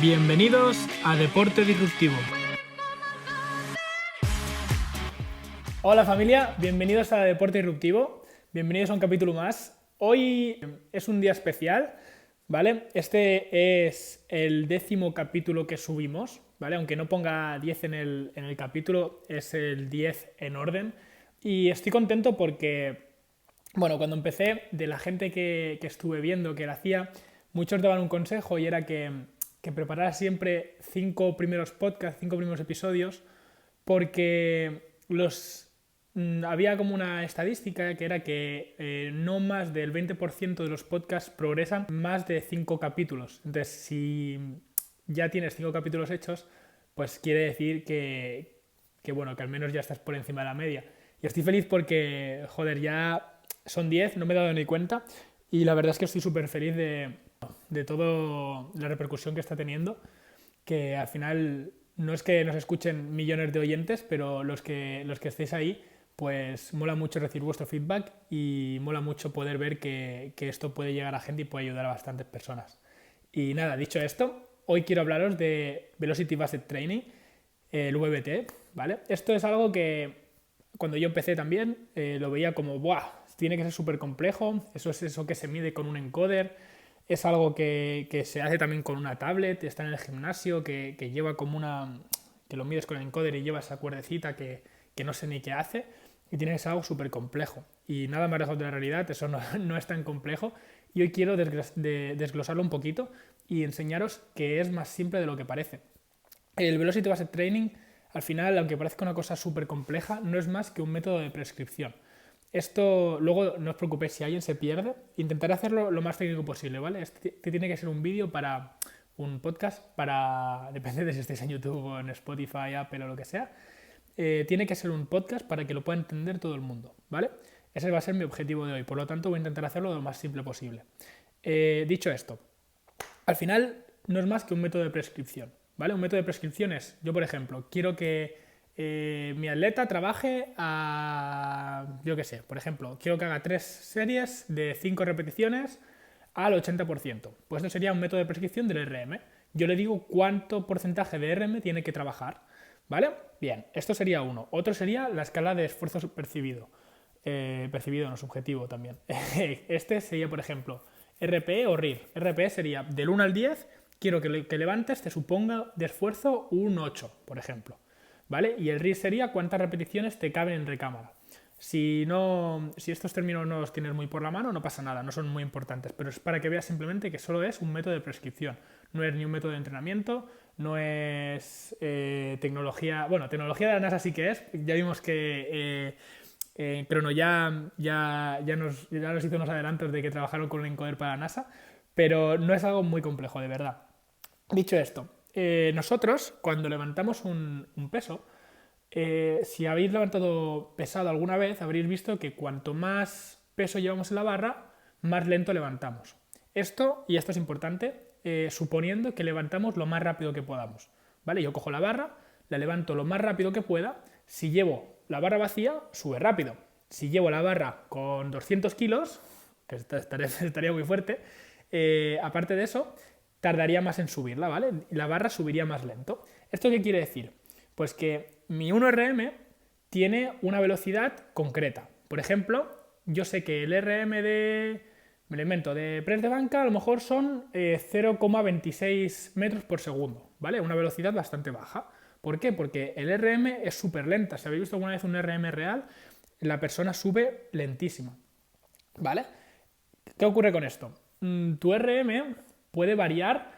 Bienvenidos a Deporte Disruptivo. Hola familia, bienvenidos a Deporte Disruptivo, bienvenidos a un capítulo más. Hoy es un día especial, ¿vale? Este es el 10º capítulo que subimos, ¿vale? Aunque no ponga 10 en el capítulo, es el 10 en orden. Y estoy contento porque, bueno, cuando empecé, de la gente que estuve viendo que lo hacía, muchos daban un consejo y era que preparara siempre 5 primeros podcasts, 5 primeros episodios, porque había como una estadística que era que no más del 20% de los podcasts progresan más de 5 capítulos. Entonces, si ya tienes 5 capítulos hechos, pues quiere decir bueno, que al menos ya estás por encima de la media. Y estoy feliz porque, joder, ya son 10, no me he dado ni cuenta, y la verdad es que estoy súper feliz de toda la repercusión que está teniendo, que al final no es que nos escuchen millones de oyentes, pero los que estéis ahí, pues mola mucho recibir vuestro feedback y mola mucho poder ver que esto puede llegar a gente y puede ayudar a bastantes personas. Y nada, dicho esto, hoy quiero hablaros de Velocity Based Training, el VBT, ¿vale? Esto es algo que cuando yo empecé también lo veía como, ¡buah! Tiene que ser súper complejo, eso es eso que se mide con un encoder, es algo que se hace también con una tablet, está en el gimnasio, que lleva como que lo mides con el encoder y lleva esa cuerdecita que no sé ni qué hace, y tiene que ser algo súper complejo. Y nada más lejos de la realidad, eso no es tan complejo. Y hoy quiero desglosarlo un poquito y enseñaros que es más simple de lo que parece. El Velocity Based Training, al final, aunque parezca una cosa súper compleja, no es más que un método de prescripción. Esto, luego no os preocupéis si alguien se pierde, intentaré hacerlo lo más técnico posible, ¿vale? Este tiene que ser un vídeo para un podcast, depende de si estáis en YouTube o en Spotify, Apple o lo que sea, tiene que ser un podcast para que lo pueda entender todo el mundo, ¿vale? Ese va a ser mi objetivo de hoy, por lo tanto voy a intentar hacerlo lo más simple posible. Dicho esto, al final no es más que un método de prescripción, ¿vale? Un método de prescripción es, yo por ejemplo, quiero que mi atleta trabaje yo qué sé, por ejemplo, quiero que haga 3 series de 5 repeticiones al 80%. Pues esto sería un método de prescripción del RM. Yo le digo cuánto porcentaje de RM tiene que trabajar, ¿vale? Bien, esto sería uno. Otro sería la escala de esfuerzo percibido. Percibido no subjetivo también. Este sería, por ejemplo, RPE o RIR. RPE sería del 1 al 10, quiero que levantes te suponga de esfuerzo un 8, por ejemplo. ¿Vale? Y el RIR sería cuántas repeticiones te caben en recámara. Si estos términos no los tienes muy por la mano, no pasa nada, no son muy importantes, pero es para que veas simplemente que solo es un método de prescripción, no es ni un método de entrenamiento, no es tecnología, bueno, tecnología de la NASA sí que es, ya vimos que Crono ya nos hizo unos adelantos de que trabajaron con un encoder para la NASA, pero no es algo muy complejo, de verdad. Dicho esto, nosotros cuando levantamos un peso, si habéis levantado pesado alguna vez, habréis visto que cuanto más peso llevamos en la barra, más lento levantamos. Esto es importante, suponiendo que levantamos lo más rápido que podamos. ¿Vale? Yo cojo la barra, la levanto lo más rápido que pueda. Si llevo la barra vacía, sube rápido. Si llevo la barra con 200 kilos, que estaría muy fuerte, aparte de eso, tardaría más en subirla, ¿vale? La barra subiría más lento. ¿Esto qué quiere decir? Pues que mi 1RM tiene una velocidad concreta. Por ejemplo, yo sé que el RM me lo invento, de press de banca a lo mejor son 0,26 metros por segundo, ¿vale? Una velocidad bastante baja. ¿Por qué? Porque el RM es súper lenta. Si habéis visto alguna vez un RM real, la persona sube lentísima, ¿vale? ¿Qué ocurre con esto? Tu RM puede variar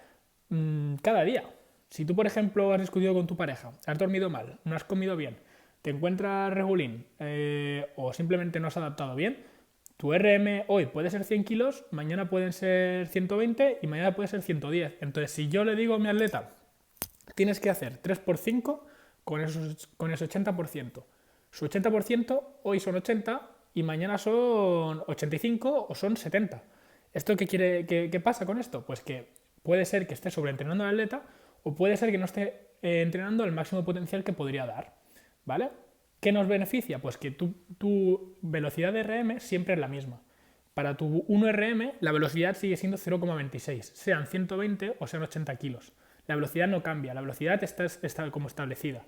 cada día. Si tú, por ejemplo, has discutido con tu pareja, has dormido mal, no has comido bien, te encuentras regulín o simplemente no has adaptado bien, tu RM hoy puede ser 100 kilos, mañana pueden ser 120 y mañana puede ser 110. Entonces, si yo le digo a mi atleta, tienes que hacer 3x5 con ese 80%. Su 80% hoy son 80 y mañana son 85 o son 70. ¿Esto qué pasa con esto? Pues que puede ser que esté sobreentrenando al atleta o puede ser que no esté entrenando al máximo potencial que podría dar, ¿vale? ¿Qué nos beneficia? Pues que tu velocidad de RM siempre es la misma. Para tu 1RM la velocidad sigue siendo 0,26, sean 120 o sean 80 kilos. La velocidad no cambia, la velocidad está como establecida.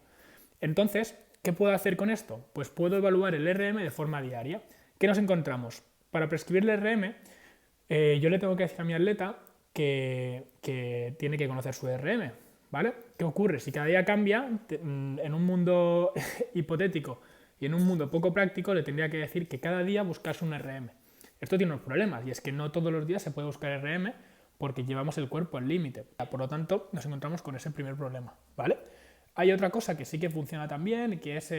Entonces, ¿qué puedo hacer con esto? Pues puedo evaluar el RM de forma diaria. ¿Qué nos encontramos? Para prescribir el RM, yo le tengo que decir a mi atleta que tiene que conocer su RM, ¿vale? ¿Qué ocurre? Si cada día cambia, en un mundo hipotético y en un mundo poco práctico, le tendría que decir que cada día buscase un RM. Esto tiene unos problemas, y es que no todos los días se puede buscar RM porque llevamos el cuerpo al límite. Por lo tanto, nos encontramos con ese primer problema, ¿vale? Hay otra cosa que sí que funciona también, que es,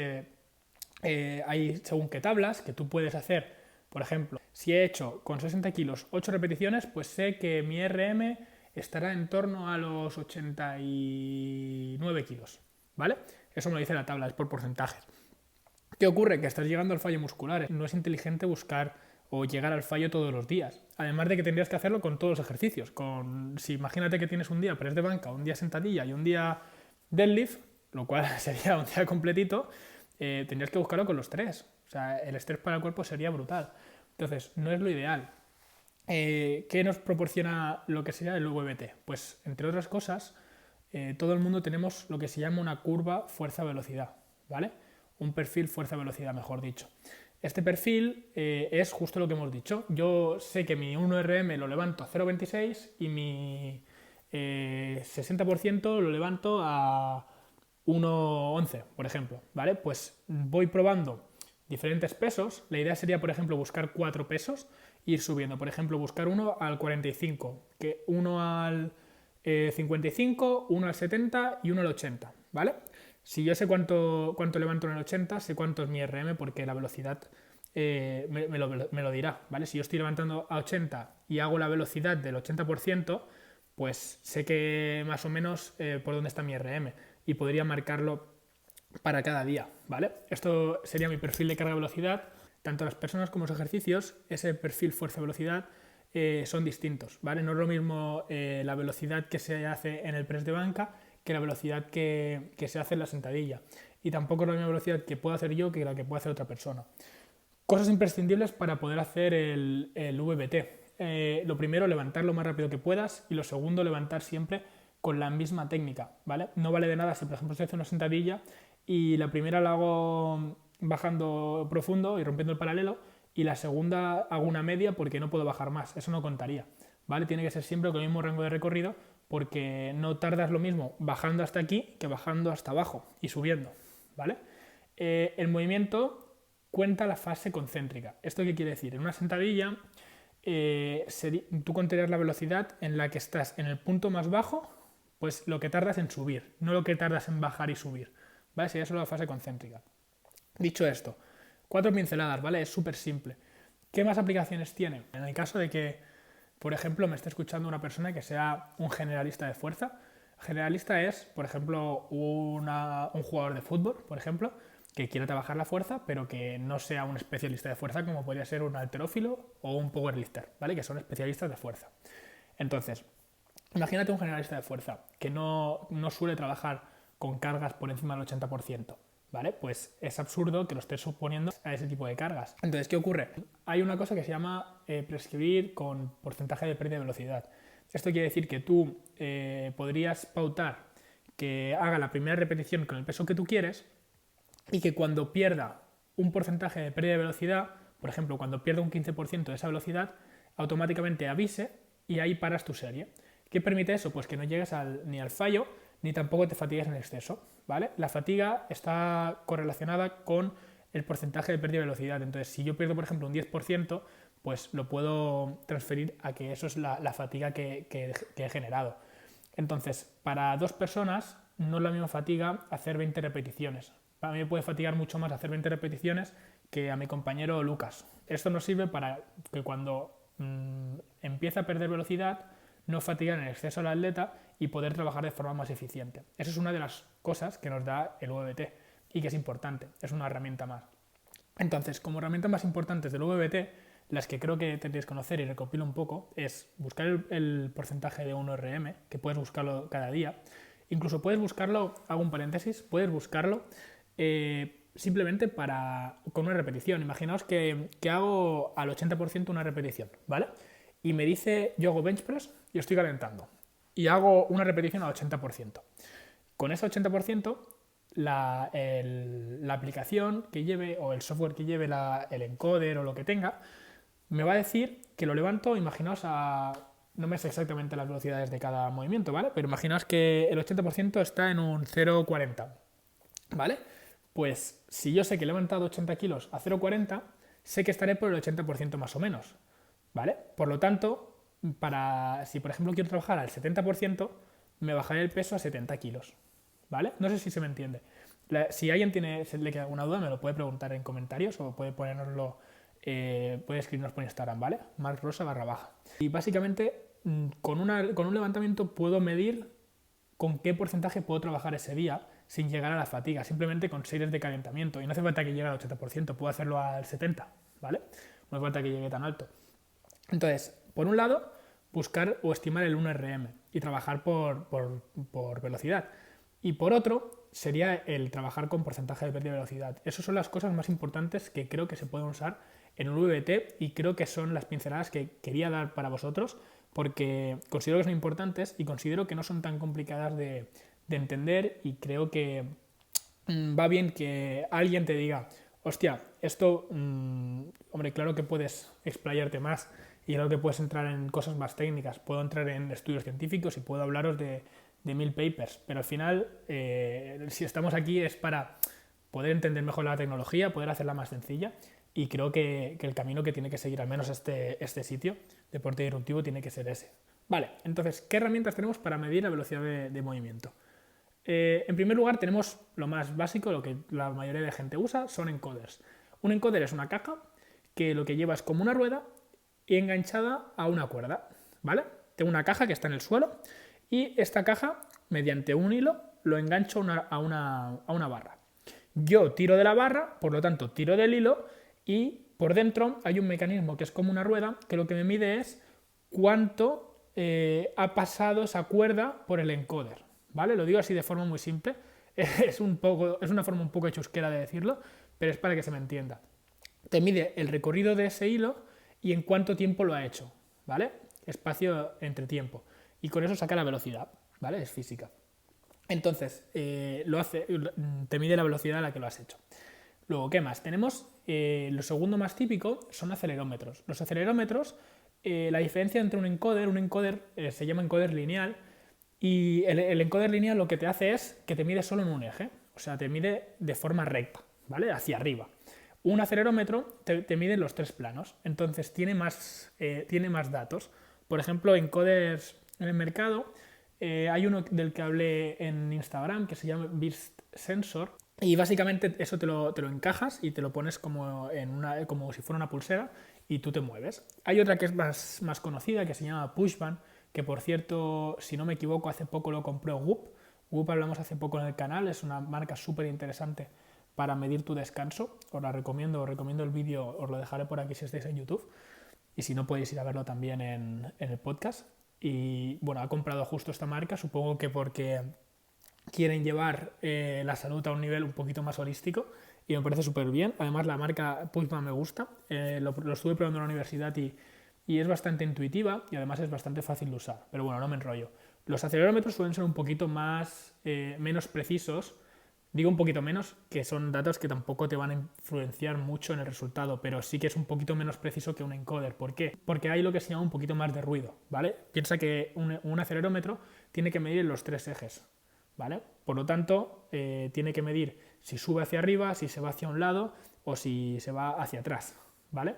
hay según qué tablas que tú puedes hacer. Por ejemplo, si he hecho con 60 kilos 8 repeticiones, pues sé que mi RM estará en torno a los 89 kilos, ¿vale? Eso me lo dice la tabla, es por porcentajes. ¿Qué ocurre? Que estás llegando al fallo muscular. No es inteligente buscar o llegar al fallo todos los días. Además de que tendrías que hacerlo con todos los ejercicios. Si imagínate que tienes un día press de banca, un día sentadilla y un día deadlift, lo cual sería un día completito, tendrías que buscarlo con los tres. O sea, el estrés para el cuerpo sería brutal. Entonces, no es lo ideal. ¿Qué nos proporciona lo que sería el VBT? Pues, entre otras cosas, todo el mundo tenemos lo que se llama una curva fuerza-velocidad, ¿vale? Un perfil fuerza-velocidad, mejor dicho. Este perfil es justo lo que hemos dicho. Yo sé que mi 1RM lo levanto a 0,26 y mi 60% lo levanto a 1,11, por ejemplo, ¿vale? Pues voy probando diferentes pesos. La idea sería, por ejemplo, buscar 4 pesos e ir subiendo. Por ejemplo, buscar uno al 45, uno al 55, uno al 70 y uno al 80, ¿vale? Si yo sé cuánto levanto en el 80, sé cuánto es mi RM porque la velocidad me lo dirá, ¿vale? Si yo estoy levantando a 80 y hago la velocidad del 80%, pues sé que más o menos por dónde está mi RM y podría marcarlo para cada día, ¿vale? Esto sería mi perfil de carga-velocidad. Tanto las personas como los ejercicios, ese perfil fuerza-velocidad son distintos, ¿vale? No es lo mismo la velocidad que se hace en el press de banca que la velocidad que se hace en la sentadilla. Y tampoco es la misma velocidad que puedo hacer yo que la que puede hacer otra persona. Cosas imprescindibles para poder hacer el VBT. Lo primero, levantar lo más rápido que puedas, y lo segundo, levantar siempre con la misma técnica, ¿vale? No vale de nada si, por ejemplo, se hace una sentadilla y la primera la hago bajando profundo y rompiendo el paralelo, y la segunda hago una media porque no puedo bajar más. Eso no contaría, ¿vale? Tiene que ser siempre con el mismo rango de recorrido, porque no tardas lo mismo bajando hasta aquí que bajando hasta abajo y subiendo, ¿vale? El movimiento cuenta la fase concéntrica. ¿Esto qué quiere decir? En una sentadilla tú contarías la velocidad en la que estás en el punto más bajo, pues lo que tardas en subir, no lo que tardas en bajar y subir, ¿vale? Sería solo la fase concéntrica. Dicho esto, 4 pinceladas, ¿vale? Es súper simple. ¿Qué más aplicaciones tiene? En el caso de que, por ejemplo, me esté escuchando una persona que sea un generalista de fuerza. Generalista es, por ejemplo, un jugador de fútbol, por ejemplo, que quiera trabajar la fuerza, pero que no sea un especialista de fuerza, como podría ser un halterófilo o un powerlifter, ¿vale? Que son especialistas de fuerza. Entonces, imagínate un generalista de fuerza que no suele trabajar con cargas por encima del 80%. ¿Vale? Pues es absurdo que lo estés suponiendo a ese tipo de cargas. Entonces, ¿qué ocurre? Hay una cosa que se llama prescribir con porcentaje de pérdida de velocidad. Esto quiere decir que tú podrías pautar que haga la primera repetición con el peso que tú quieres, y que cuando pierda un porcentaje de pérdida de velocidad, por ejemplo, cuando pierda un 15% de esa velocidad, automáticamente avise y ahí paras tu serie. ¿Qué permite eso? Pues que no llegues ni al fallo, ni tampoco te fatigues en exceso, ¿vale? La fatiga está correlacionada con el porcentaje de pérdida de velocidad. Entonces, si yo pierdo, por ejemplo, un 10%, pues lo puedo transferir a que eso es la fatiga que he generado. Entonces, para 2 personas no es la misma fatiga hacer 20 repeticiones. A mí me puede fatigar mucho más hacer 20 repeticiones que a mi compañero Lucas. Esto nos sirve para que cuando empieza a perder velocidad, no fatigar en exceso al atleta y poder trabajar de forma más eficiente. Eso es una de las cosas que nos da el VBT y que es importante, es una herramienta más. Entonces, como herramientas más importantes del VBT, las que creo que tendréis que conocer y recopilo un poco, es buscar el porcentaje de 1RM, que puedes buscarlo cada día. Incluso puedes buscarlo, hago un paréntesis, puedes buscarlo simplemente con una repetición. Imaginaos que hago al 80% una repetición, ¿vale? Y me dice, yo hago bench press y estoy calentando. y hago una repetición al 80%. Con ese 80%, la aplicación que lleve o el software que lleve el encoder o lo que tenga, me va a decir que lo levanto, imaginaos no me sé exactamente las velocidades de cada movimiento, ¿vale? Pero imaginaos que el 80% está en un 0,40, ¿vale? Pues si yo sé que he levantado 80 kilos a 0,40, sé que estaré por el 80% más o menos, ¿vale? Por lo tanto, si por ejemplo quiero trabajar al 70%, me bajaré el peso a 70 kilos, ¿vale? No sé si se me entiende. Si alguien le queda alguna duda, me lo puede preguntar en comentarios o puede ponérnoslo, puede escribirnos por Instagram, ¿vale? markrosa_baja. Y básicamente, con un levantamiento puedo medir con qué porcentaje puedo trabajar ese día sin llegar a la fatiga, simplemente con series de calentamiento. Y no hace falta que llegue al 80%, puedo hacerlo al 70%, ¿vale? No hace falta que llegue tan alto. Entonces, por un lado, buscar o estimar el 1RM y trabajar por velocidad. Y por otro, sería el trabajar con porcentaje de pérdida de velocidad. Esas son las cosas más importantes que creo que se pueden usar en un VBT y creo que son las pinceladas que quería dar para vosotros porque considero que son importantes y considero que no son tan complicadas de entender y creo que va bien que alguien te diga, hostia, esto, hombre, claro que puedes explayarte más y claro que puedes entrar en cosas más técnicas, puedo entrar en estudios científicos y puedo hablaros de 1000 papers, pero al final, si estamos aquí es para poder entender mejor la tecnología, poder hacerla más sencilla y creo que el camino que tiene que seguir al menos este sitio, Deporte Disruptivo, tiene que ser ese. Vale, entonces, ¿qué herramientas tenemos para medir la velocidad de movimiento? En primer lugar, tenemos lo más básico, lo que la mayoría de gente usa, son encoders. Un encoder es una caja que lo que lleva es como una rueda y enganchada a una cuerda, ¿vale? Tengo una caja que está en el suelo y esta caja, mediante un hilo, lo engancho a una barra. Yo tiro de la barra, por lo tanto tiro del hilo y por dentro hay un mecanismo que es como una rueda que lo que me mide es cuánto ha pasado esa cuerda por el encoder, ¿vale? Lo digo así de forma muy simple, es una forma un poco chusquera de decirlo, pero es para que se me entienda. Te mide el recorrido de ese hilo y en cuánto tiempo lo ha hecho, ¿vale? Espacio entre tiempo. Y con eso saca la velocidad, ¿vale? Es física. Entonces, te mide la velocidad a la que lo has hecho. Luego, ¿qué más? Tenemos, lo segundo más típico son acelerómetros. Los acelerómetros, la diferencia entre un encoder se llama encoder lineal, y el encoder lineal lo que te hace es que te mide solo en un eje, o sea, te mide de forma recta, ¿vale? Hacia arriba. Un acelerómetro te mide en los tres planos, entonces tiene más datos. Por ejemplo, encoders en el mercado, hay uno del que hablé en Instagram que se llama Burst Sensor y básicamente eso te lo encajas y te lo pones como si fuera una pulsera y tú te mueves. Hay otra que es más conocida que se llama Pushband, que por cierto, si no me equivoco, hace poco lo compró Whoop. Whoop hablamos hace poco en el canal, es una marca súper interesante para medir tu descanso. Os recomiendo el vídeo, os lo dejaré por aquí si estáis en YouTube. Y si no, podéis ir a verlo también en el podcast. Y bueno, ha comprado justo esta marca, supongo que porque quieren llevar la salud a un nivel un poquito más holístico y me parece súper bien. Además, la marca Pushman me gusta, lo estuve probando en la universidad y es bastante intuitiva y además es bastante fácil de usar. Pero bueno, no me enrollo. Los acelerómetros suelen ser un poquito menos precisos. Digo un poquito menos, que son datos que tampoco te van a influenciar mucho en el resultado, pero sí que es un poquito menos preciso que un encoder. ¿Por qué? Porque hay lo que se llama un poquito más de ruido, ¿vale? Piensa que un acelerómetro tiene que medir los tres ejes, ¿vale? Por lo tanto, tiene que medir si sube hacia arriba, si se va hacia un lado o si se va hacia atrás, ¿vale?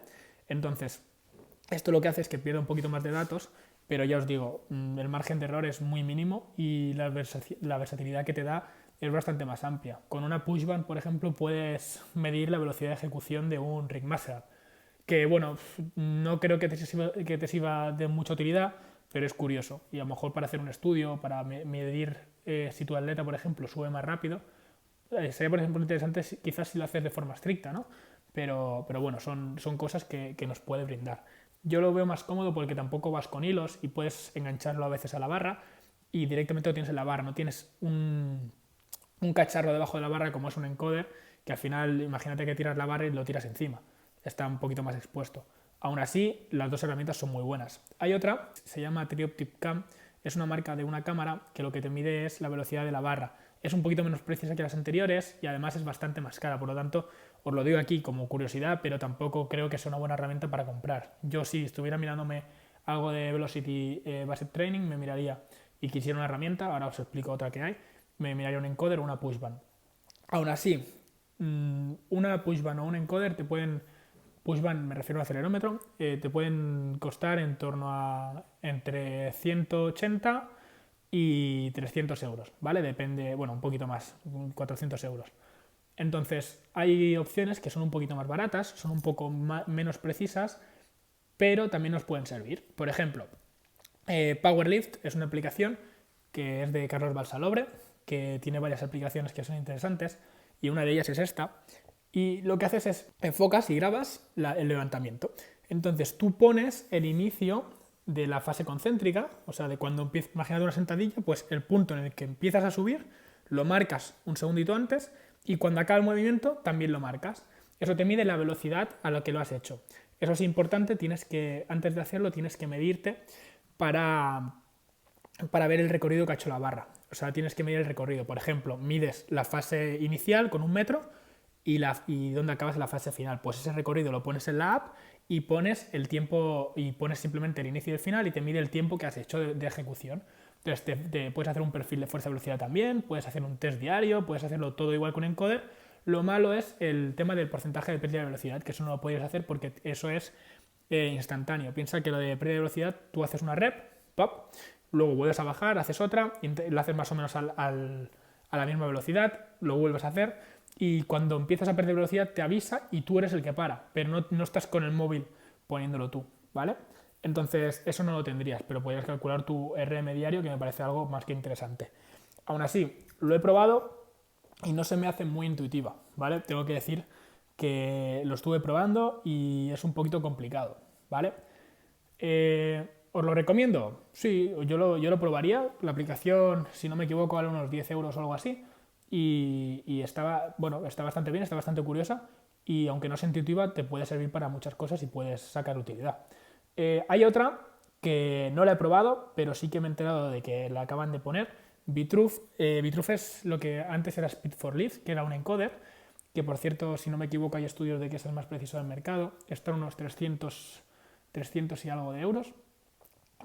Entonces, esto lo que hace es que pierda un poquito más de datos, pero ya os digo, el margen de error es muy mínimo y la versatilidad que te da es bastante más amplia. Con una pushband, por ejemplo, puedes medir la velocidad de ejecución de un ringmaster, que bueno, no creo que te sirva de mucha utilidad, pero es curioso. Y a lo mejor para hacer un estudio, para medir si tu atleta, por ejemplo, sube más rápido, sería, por ejemplo, interesante quizás si lo haces de forma estricta, ¿no? Pero bueno, son cosas que nos puede brindar. Yo lo veo más cómodo porque tampoco vas con hilos y puedes engancharlo a veces a la barra y directamente lo tienes en la barra, no tienes un cacharro debajo de la barra como es un encoder, que al final imagínate que tiras la barra y lo tiras encima, está un poquito más expuesto. Aún así, las dos herramientas son muy buenas. Hay otra, se llama Trioptic Cam, es una marca de una cámara que lo que te mide es la velocidad de la barra. Es un poquito menos precisa que las anteriores y además es bastante más cara, por lo tanto os lo digo aquí como curiosidad, pero tampoco creo que sea una buena herramienta para comprar. Yo si estuviera mirándome algo de Velocity Based Training me miraría y quisiera una herramienta, ahora os explico otra que hay, me miraría un encoder o una pushband. Aún así, una pushband o un encoder te pueden, pushband me refiero al acelerómetro, te pueden costar en torno a entre 180 y 300 euros, ¿vale? Depende, bueno, un poquito más, 400 euros. Entonces, hay opciones que son un poquito más baratas, son un poco menos precisas, pero también nos pueden servir. Por ejemplo, Powerlift es una aplicación que es de Carlos Balsalobre, que tiene varias aplicaciones que son interesantes, y una de ellas es esta. Y lo que haces es enfocas y grabas el levantamiento. Entonces tú pones el inicio de la fase concéntrica, o sea, de cuando empiezas, imagínate una sentadilla, pues el punto en el que empiezas a subir lo marcas un segundito antes y cuando acaba el movimiento también lo marcas. Eso te mide la velocidad a la que lo has hecho. Eso es importante, antes de hacerlo tienes que medirte para ver el recorrido que ha hecho la barra. O sea, tienes que medir el recorrido. Por ejemplo, mides la fase inicial con 1 metro y dónde acabas la fase final. Pues ese recorrido lo pones en la app y pones el tiempo y pones simplemente el inicio y el final y te mide el tiempo que has hecho de ejecución. Entonces te puedes hacer un perfil de fuerza-velocidad también, puedes hacer un test diario, puedes hacerlo todo igual con encoder. Lo malo es el tema del porcentaje de pérdida de velocidad, que eso no lo puedes hacer porque eso es instantáneo. Piensa que lo de pérdida de velocidad, tú haces una rep, pop, luego vuelves a bajar, haces otra, lo haces más o menos a la misma velocidad, lo vuelves a hacer y cuando empiezas a perder velocidad te avisa y tú eres el que para, pero no estás con el móvil poniéndolo tú, ¿vale? Entonces eso no lo tendrías, pero podrías calcular tu RM diario, que me parece algo más que interesante. Aún así, lo he probado y no se me hace muy intuitiva, ¿vale? Tengo que decir que lo estuve probando y es un poquito complicado, ¿vale? ¿Os lo recomiendo? Sí, yo lo probaría. La aplicación, si no me equivoco, vale unos 10 euros o algo así. Y está bastante bien, está bastante curiosa. Y aunque no sea intuitiva, te puede servir para muchas cosas y puedes sacar utilidad. Hay otra que no la he probado, pero sí que me he enterado de que la acaban de poner. Vitruve. Vitruve es lo que antes era Speed for Lift, que era un encoder. Que por cierto, si no me equivoco, hay estudios de que es el más preciso del mercado. Está unos 300 y algo de euros.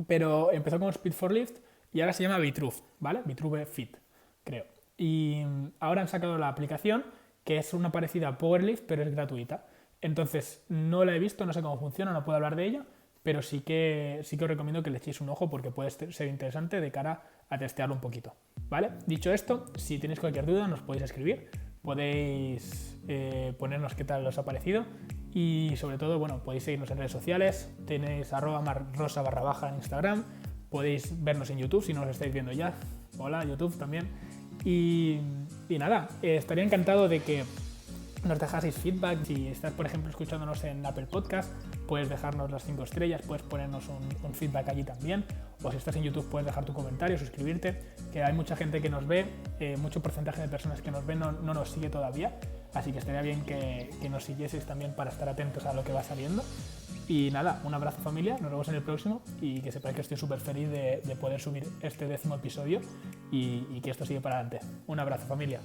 Pero empezó como Speed for Lift y ahora se llama Vitruve, ¿vale? Vitruve Fit, creo. Y ahora han sacado la aplicación que es una parecida a Powerlift, pero es gratuita. Entonces no la he visto, no sé cómo funciona, no puedo hablar de ella, pero sí que os recomiendo que le echéis un ojo porque puede ser interesante de cara a testearlo un poquito, ¿vale? Dicho esto, si tenéis cualquier duda nos podéis escribir, podéis ponernos qué tal os ha parecido y sobre todo, bueno, podéis seguirnos en redes sociales, tenéis @marrosa _ en Instagram, podéis vernos en YouTube si no nos estáis viendo ya, hola YouTube también, y nada, estaría encantado de que nos dejaseis feedback. Si estás, por ejemplo, escuchándonos en Apple Podcast, puedes dejarnos las 5 estrellas, puedes ponernos un feedback allí también, o si estás en YouTube puedes dejar tu comentario, suscribirte, que hay mucha gente que nos ve, mucho porcentaje de personas que nos ven no nos sigue todavía, así que estaría bien que nos siguieseis también para estar atentos a lo que va saliendo. Y nada, un abrazo familia, nos vemos en el próximo y que sepáis que estoy súper feliz de poder subir este 10º episodio y que esto sigue para adelante. Un abrazo familia.